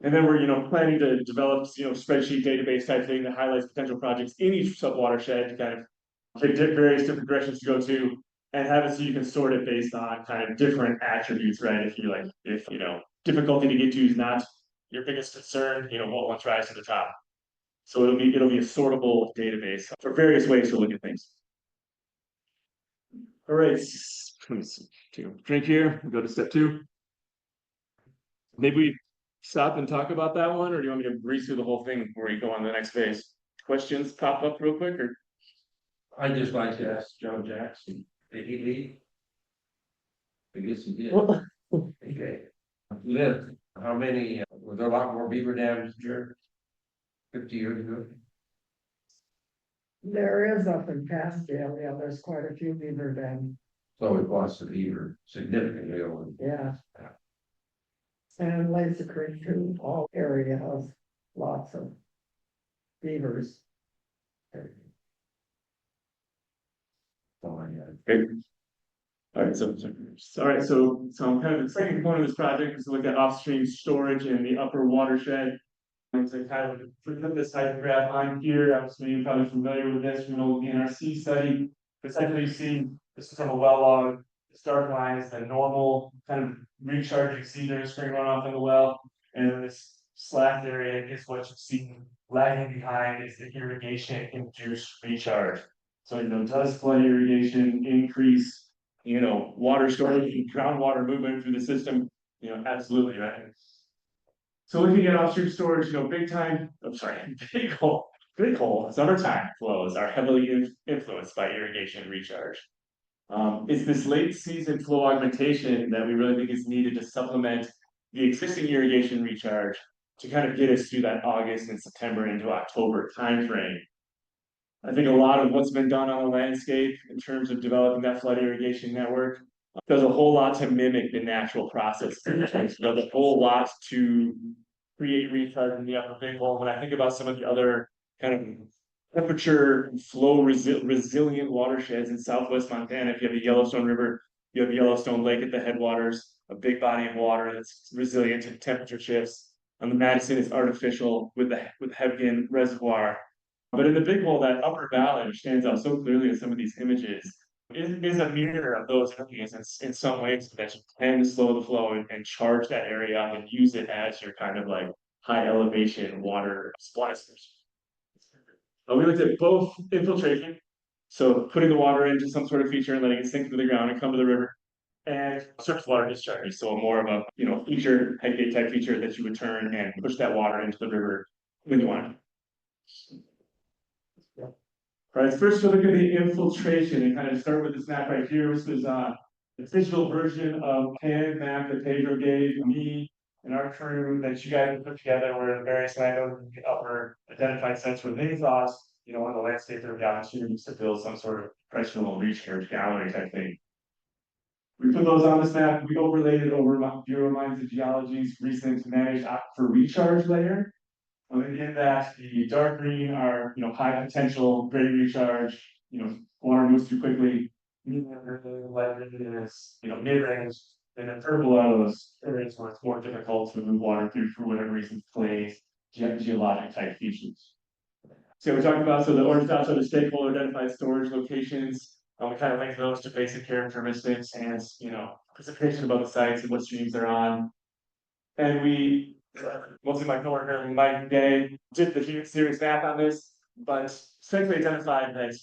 And then we're, planning to develop, spreadsheet database type thing that highlights potential projects in each sub-watershed to kind of pick various different directions to go to, and have it so you can sort it based on kind of different attributes, right? If difficulty to get to is not your biggest concern, what one's rise to the top. So it'll be a sortable database for various ways to look at things. All right, let me take a drink here. We'll go to step 2. Maybe we stop and talk about that one, or do you want me to breeze through the whole thing before we go on to the next phase? Questions pop up real quick, or? I'd just like to ask Joe Jackson, did he leave? I guess he did. Okay. Lived, how many, was there a lot more beaver dams here 50 years ago? There is up in Pascal, yeah, there's quite a few beaver dams, So it lost the beaver significantly over. yeah. And Lazy Creek too, all area has lots of beavers. Oh, yeah. Great. All right, so I'm kind of the second component of this project is to look at upstream storage in the upper watershed. And so kind of put this graph on here. Obviously, you're probably familiar with this from an old DNRC study. Essentially, you see this is from a well log. This dark line is the normal kind of recharge you see during spring runoff in the well, and then this slacked area is what you see lagging behind is the irrigation induced recharge. So does flood irrigation increase water storage and groundwater movement through the system? Absolutely, right. So looking at upstream storage, big hole summertime flows are heavily influenced by irrigation recharge. It's this late season flow augmentation that we really think is needed to supplement the existing irrigation recharge to kind of get us through that August and September into October timeframe. I think a lot of what's been done on the landscape in terms of developing that flood irrigation network does a whole lot to mimic the natural process. Does a whole lot to create recharge in the upper big hole. When I think about some of the other kind of temperature flow resilient watersheds in southwest Montana. If you have the Yellowstone River, you have Yellowstone Lake at the headwaters, a big body of water that's resilient to temperature shifts. And the Madison is artificial with Hebgen Reservoir. But in the Big Hole, that upper valley, which stands out so clearly in some of these images, is a mirror of those areas in some ways that you can slow the flow and charge that area up and use it as your kind of like high elevation water splicers. We looked at both infiltration, so putting the water into some sort of feature and letting it sink into the ground and come to the river, and surface water discharge, so more of a feature, head gate type feature that you would turn and push that water into the river when you want it. All right, first we'll look at the infiltration and kind of start with this map right here. This is a digital version of hand map that Pedro gave me and our crew that you guys put together, where the various landowners in the upper identified sites where they thought, on the landscape there would be opportunities to build some sort of professional research gallery type thing. We put those on this map. We overlaid it over Bureau of Mines and Geology's recent managed aquifer recharge layer. In that the dark green are high potential, great recharge, water moves too quickly. Light green is mid-range, and then purple are those areas where it's more difficult to move water through for whatever reason, clays, geologic type features. So we talked about, so the orange dots are the stakeholder identified storage locations. We kind of link those to basic characteristics and precipitation about the sites and what streams they're on. And we, mostly my coworker Mike Day, did the series map on this, but essentially identified that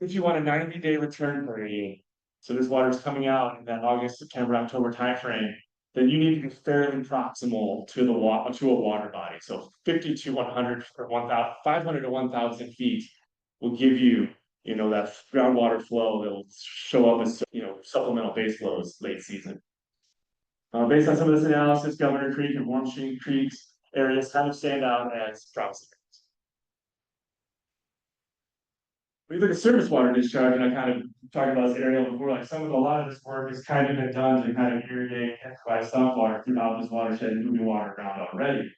if you want a 90-day return period, so this water is coming out in that August, September, October timeframe, then you need to be fairly proximal to a water body. So 50 to 100 or 1,000, 500 to 1,000 feet will give you, that groundwater flow that will show up as, supplemental base flows late season. Based on some of this analysis, Governor Creek and Warm Stream Creek's areas kind of stand out as promising. We look at surface water discharge, and I kind of talked about this area before. Like a lot of this work has kind of been done to kind of irrigate and provide stock water throughout this watershed and moving water around already.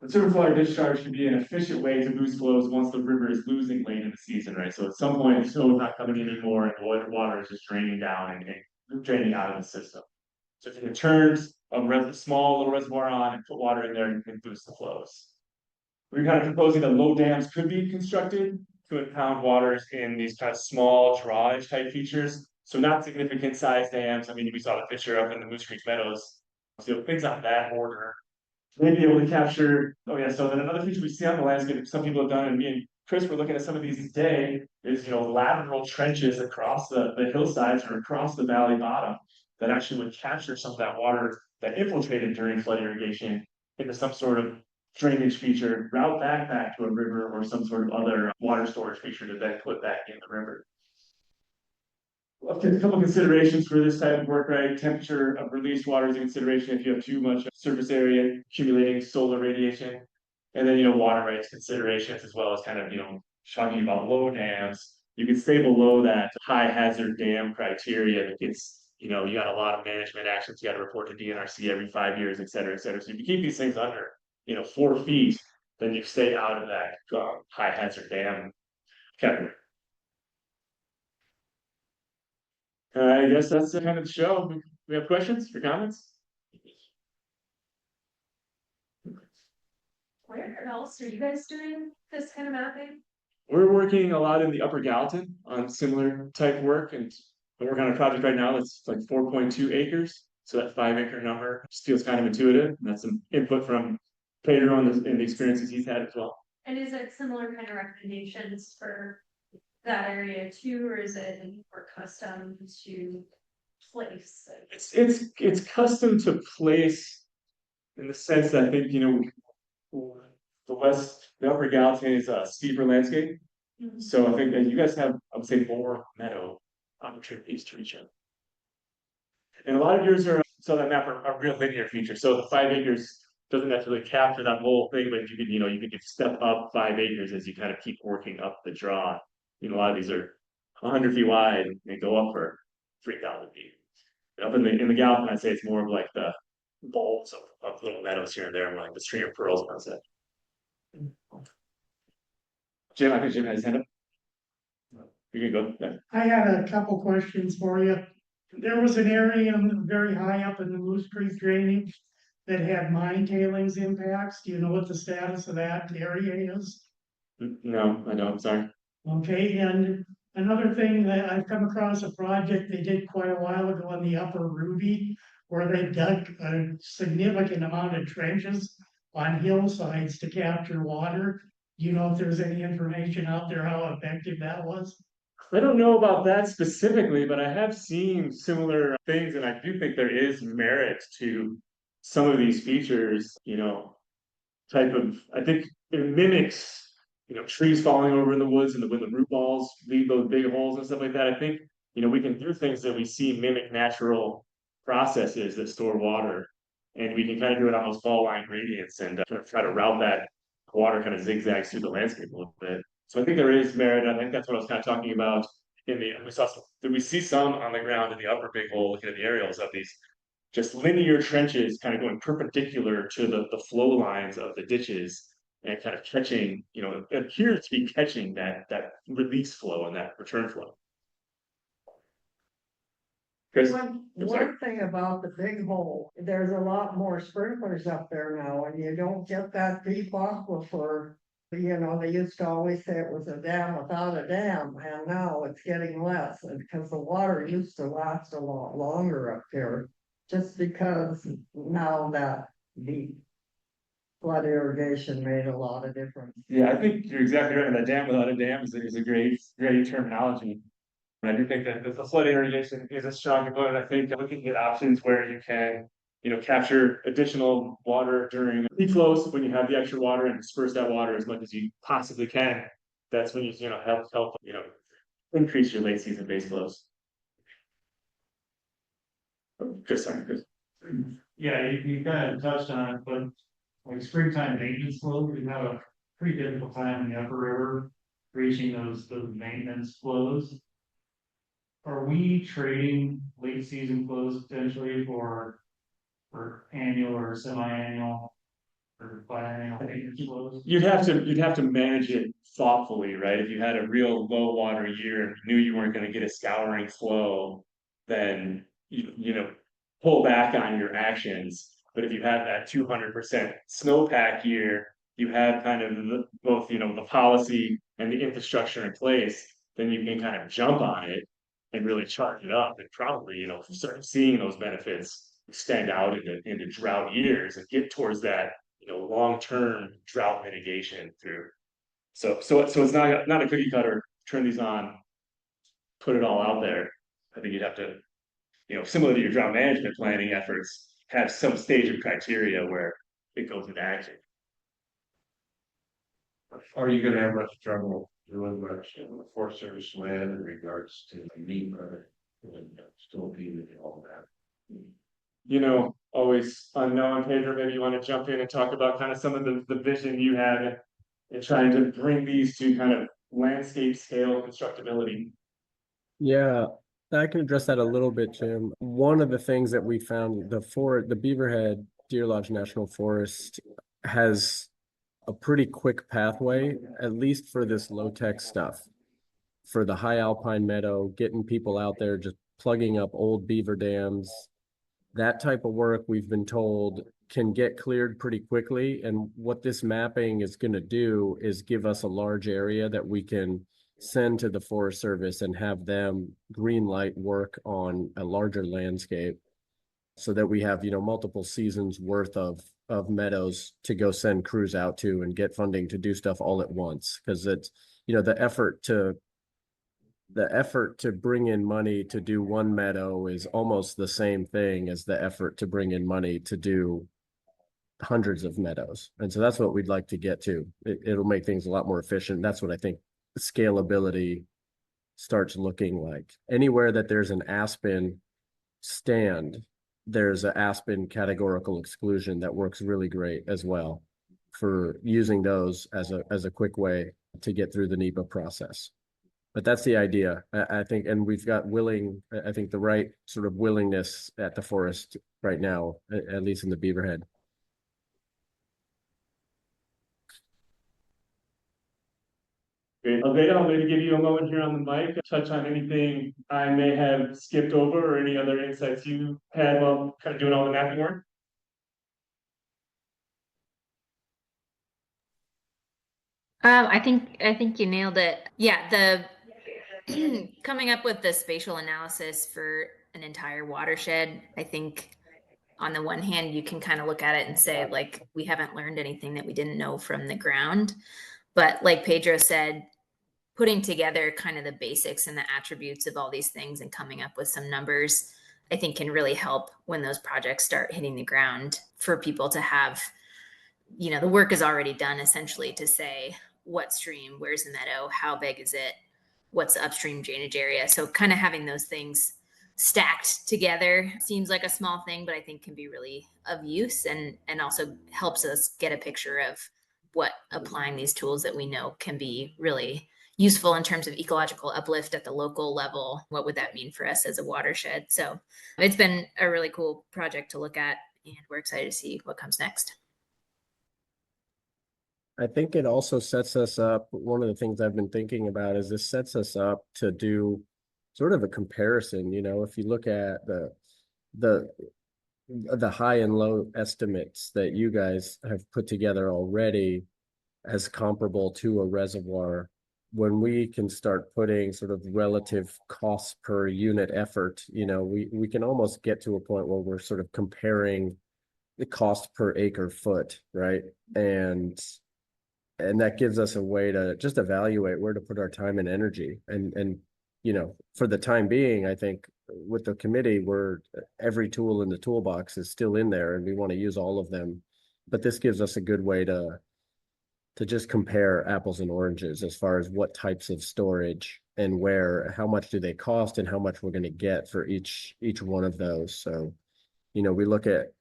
But surface water discharge can be an efficient way to boost flows once the river is losing late in the season, right? So at some point, the snow is not coming in anymore, and the water is just draining down and draining out of the system. So if you can turn a small little reservoir on and put water in there, you can boost the flows. We're kind of proposing that low dams could be constructed to impound waters in these kind of small drawage type features. So not significant size dams. I mean, we saw the picture up in the Moose Creek Meadows. So things on that order. Maybe able to capture, so then another feature we see on the landscape, some people have done, and me and Chris were looking at some of these today, is lateral trenches across the hillsides or across the valley bottom that actually would capture some of that water that infiltrated during flood irrigation into some sort of drainage feature, route back to a river or some sort of other water storage feature to then put back in the river. A couple considerations for this type of work, right? Temperature of released water is a consideration if you have too much surface area accumulating solar radiation. And then, water rights considerations, as well as kind of, talking about low dams. You can stay below that high hazard dam criteria that gets, you got a lot of management actions you got to report to DNRC every 5 years, et cetera, et cetera. So if you keep these things under, 4 feet, then you stay out of that high hazard dam category. I guess that's the kind of the show. We have questions or comments? Where else are you guys doing this kind of mapping? We're working a lot in the Upper Gallatin on similar type work, and we're working on a project right now that's like 4.2 acres. So that 5-acre number just feels kind of intuitive, and that's some input from Pedro and the experiences he's had as well. And is it similar kind of recommendations for that area too, or is it more custom to place? It's custom to place in the sense that I think the Upper Gallatin is a steeper landscape. Mm-hmm. So I think that you guys have, I would say, more meadow opportunities to reach out. And a lot of yours that map are real linear features. So the 5 acres doesn't necessarily capture that whole thing, but you could step up 5 acres as you kind of keep working up the draw. A lot of these are 100 feet wide and they go up for 3,000 feet. Up in the Gallatin, I'd say it's more of like the bulbs of little meadows here and there, more like the string of pearls concept. Jim, I think Jim has his hand up. You can go. Yeah. I had a couple questions for you. There was an area very high up in the Moose Creek drainage that had mine tailings impacts. Do you know what the status of that area is? No, I don't, I'm sorry. Okay, and another thing that I've come across a project they did quite a while ago on the Upper Ruby, where they dug a significant amount of trenches on hillsides to capture water. Do you know if there's any information out there how effective that was? I don't know about that specifically, but I have seen similar things, and I do think there is merit to some of these features, type of, I think it mimics, trees falling over in the woods and when the root balls leave those big holes and stuff like that. I think, we can do things that we see mimic natural processes that store water. And we can kind of do it on those fall line gradients and try to route that water kind of zigzags through the landscape a little bit. So I think there is merit. I think that's what I was kind of talking about we see some on the ground in the upper big hole, looking at the aerials of these just linear trenches kind of going perpendicular to the flow lines of the ditches and kind of catching, it appears to be catching that release flow and that return flow. Chris, One thing about the big hole, there's a lot more sprinklers up there now, and you don't get that deep aquifer. They used to always say it was a dam without a dam, and now it's getting less, and because the water used to last a lot longer up here, just because now that the flood irrigation made a lot of difference. Yeah, I think you're exactly right. And the dam without a dam is a great terminology. And I do think that the flood irrigation is a strong component. I think looking at options where you can, capture additional water during peak flows when you have the extra water and disperse that water as much as you possibly can. That's when you help increase your late season base flows. Chris. Yeah, you kind of touched on it, but like springtime maintenance flows, we have a pretty difficult time in the upper river reaching those maintenance flows. Are we trading late season flows potentially for annual or semi-annual or biannual maintenance flows? You'd have to manage it thoughtfully, right? If you had a real low water year and knew you weren't going to get a scouring flow, then you pull back on your actions. But if you have that 200% snowpack year, you have kind of both the policy and the infrastructure in place, then you can kind of jump on it and really charge it up and probably start seeing those benefits extend out into drought years and get towards that long-term drought mitigation through. So it's not a cookie cutter, turn these on, put it all out there. I think you'd have to, similar to your drought management planning efforts, have some stage of criteria where it goes into action. Are you gonna have much trouble doing much in the Forest Service land in regards to NEPA and still being all that? Always unknown. Pedro, maybe you want to jump in and talk about kind of some of the vision you had in trying to bring these to kind of landscape scale constructability. Yeah, I can address that a little bit, Jim. One of the things that we found, the Beaverhead Deer Lodge National Forest has a pretty quick pathway, at least for this low-tech stuff. For the high alpine meadow, getting people out there, just plugging up old beaver dams, that type of work we've been told can get cleared pretty quickly. And what this mapping is going to do is give us a large area that we can send to the Forest Service and have them green light work on a larger landscape so that we have, multiple seasons worth of meadows to go send crews out to and get funding to do stuff all at once. Because it's, the effort to bring in money to do one meadow is almost the same thing as the effort to bring in money to do hundreds of meadows. And so that's what we'd like to get to. It'll make things a lot more efficient. That's what I think scalability starts looking like. Anywhere that there's an aspen stand, there's an aspen categorical exclusion that works really great as well for using those as a quick way to get through the NEPA process. But that's the idea, I think, and we've got the right sort of willingness at the forest right now, at least in the Beaverhead. I, Great. Alveda, I'm going to give you a moment here on the mic, touch on anything I may have skipped over or any other insights you had while kind of doing all the mapping work. I think you nailed it. Yeah, the coming up with the spatial analysis for an entire watershed, I think on the one hand, you can kind of look at it and say, like, we haven't learned anything that we didn't know from the ground. But like Pedro said, putting together kind of the basics and the attributes of all these things and coming up with some numbers, I think can really help when those projects start hitting the ground for people to have, the work is already done essentially to say what stream, where's the meadow, how big is it, what's the upstream drainage area. So kind of having those things stacked together seems like a small thing, but I think can be really of use and also helps us get a picture of what applying these tools that we know can be really useful in terms of ecological uplift at the local level. What would that mean for us as a watershed? So it's been a really cool project to look at, and we're excited to see what comes next. I think it also sets us up. One of the things I've been thinking about is this sets us up to do sort of a comparison. If you look at the high and low estimates that you guys have put together already as comparable to a reservoir, when we can start putting sort of relative costs per unit effort, we can almost get to a point where we're sort of comparing the cost per acre foot, right? And that gives us a way to just evaluate where to put our time and energy. And for the time being, I think with the committee, every tool in the toolbox is still in there and we want to use all of them. But this gives us a good way to just compare apples and oranges as far as what types of storage and how much do they cost and how much we're going to get for each one of those. So, we look at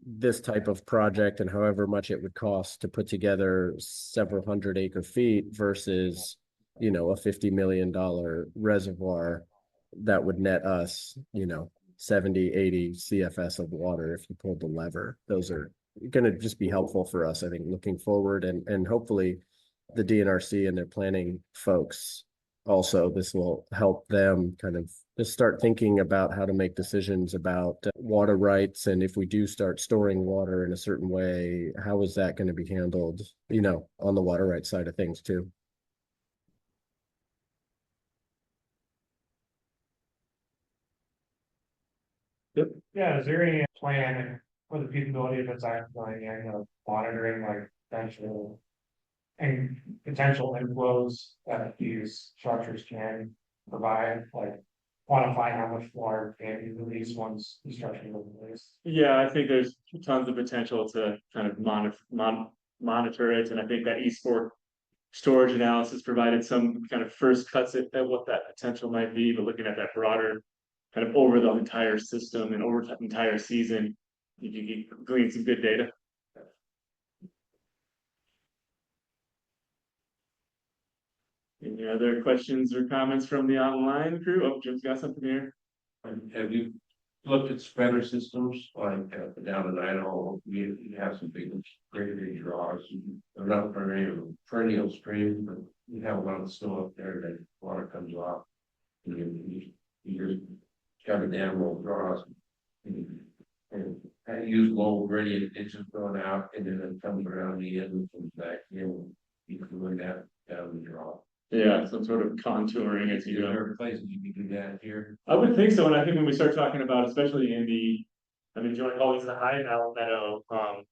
this type of project and however much it would cost to put together several hundred acre feet versus, a $50 million reservoir that would net us, 70, 80 CFS of water if you pulled the lever. Those are going to just be helpful for us, I think, looking forward, and hopefully the DNRC and their planning folks also, this will help them kind of just start thinking about how to make decisions about water rights. And if we do start storing water in a certain way, how is that going to be handled, on the water rights side of things too. Yep. Yeah, is there any plan for the feasibility of design planning of monitoring like potential inflows that these structures can provide, like quantify how much water can be released once the structure is released? Yeah, I think there's tons of potential to kind of monitor it, and I think that eSport storage analysis provided some kind of first cuts at what that potential might be, but looking at that broader kind of over the entire system and over the entire season, you can glean some good data. Any other questions or comments from the online crew? Oh, Jim's got something here. Have you looked at spreader systems like down in Idaho? You have some big draws. They're not perennial streams, but you have a lot of snow up there that water comes off. You just got a dam roll draws. And I use low gradient ditches going out and then it comes around the end and comes back in. You can go down the draw. Yeah, some sort of contouring as you go. There are places you can do that here. I would think so, and I think when we start talking about, especially I'm enjoying all these high meadow, for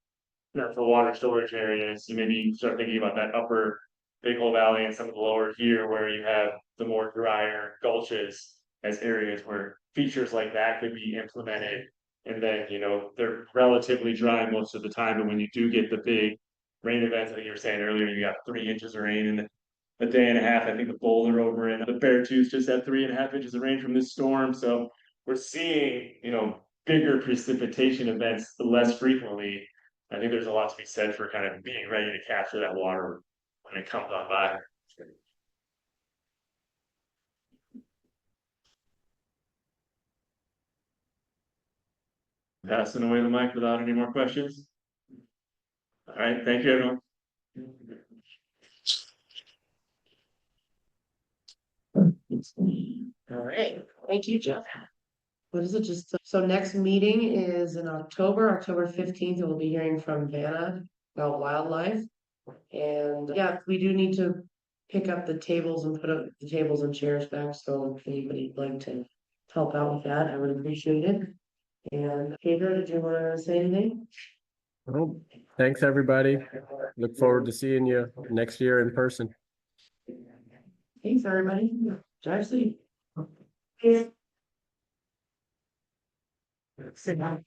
water storage areas, you maybe start thinking about that upper Big Hole Valley and some of the lower here where you have the more drier gulches as areas where features like that could be implemented. And then, they're relatively dry most of the time, but when you do get the big rain events, like you were saying earlier, you got 3 inches of rain in a day and a half. I think the Boulder over in the Beartooth just had 3.5 inches of rain from this storm. So we're seeing, bigger precipitation events less frequently. I think there's a lot to be said for kind of being ready to capture that water when it comes on by. Passing away the mic without any more questions. All right, thank you, everyone. All right, thank you, Jeff. What is it, just, so next meeting is in October 15th, we'll be hearing from Vanna about wildlife. And yeah, we do need to pick up the tables and put up the tables and chairs back, so if anybody'd like to help out with that, I would appreciate it. And Pedro, did you wanna say anything? Well, thanks, everybody. Look forward to seeing you next year in person. Thanks, everybody. Drive safe. Sit down.